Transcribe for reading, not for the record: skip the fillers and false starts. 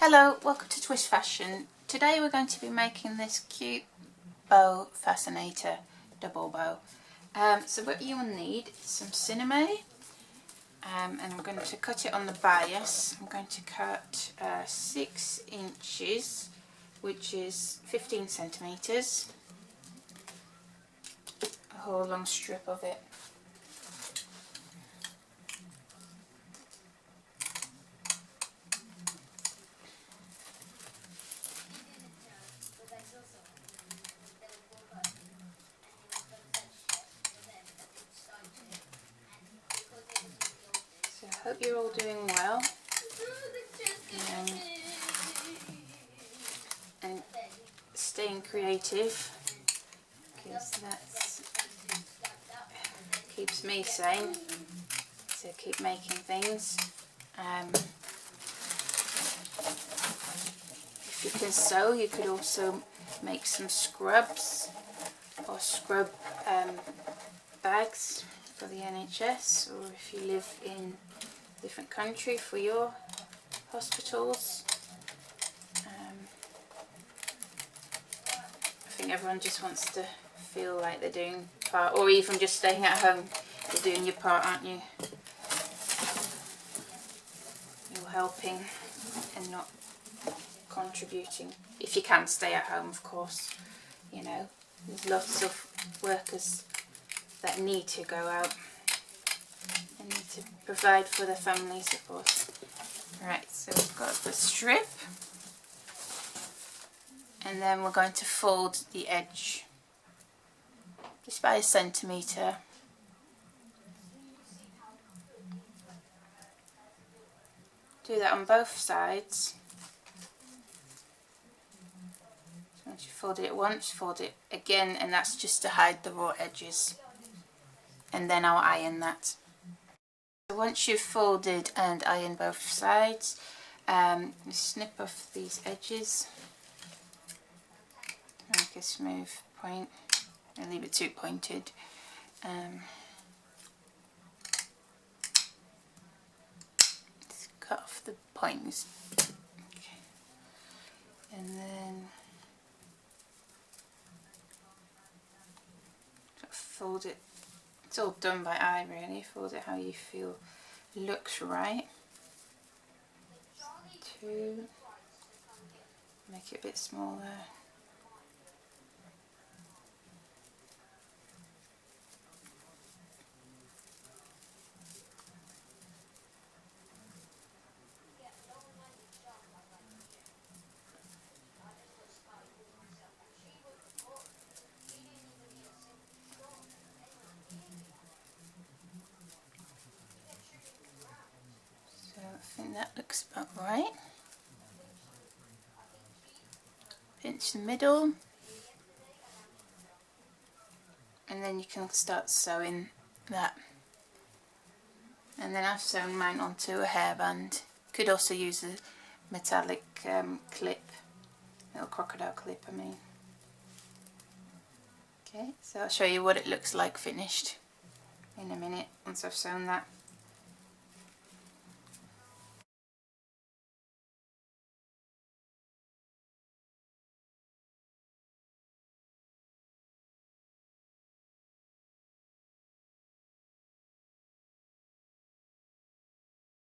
Hello, welcome to Twist Fashion. Today we're going to be making this cute bow fascinator double bow. So what you will need is some Sinamay, and I'm going to cut it on the bias. I'm going to cut 6 inches, which is 15 centimetres, a whole long strip of it. So I hope you're all doing well and staying creative, because that keeps me sane, to keep making things. If you can sew, you could also make some scrubs or scrub bags for the NHS, or if you live in a different country, for your hospitals. I think everyone just wants to feel like they're doing part, or even just staying at home, you're doing your part, aren't you? You're helping and not contributing. If you can stay at home, of course. You know, there's lots of workers that need to go out and need to provide for their families, of course. Right, so we've got the strip, and then we're going to fold the edge just by 1 centimetre. Do that on both sides. So once you fold it once, fold it again, and that's just to hide the raw edges. And then I'll iron that. So once you've folded and ironed both sides, you snip off these edges, make a smooth point, and leave it too pointed. Just cut off the points, okay. And then fold it. It's all done by eye, really. Fold it how you feel looks right. 2, make it a bit smaller. I think that looks about right. Pinch the middle, and then you can start sewing that. And then I've sewn mine onto a hairband. Could also use a metallic clip, little crocodile clip, I mean. Okay, so I'll show you what it looks like finished in a minute once I've sewn that.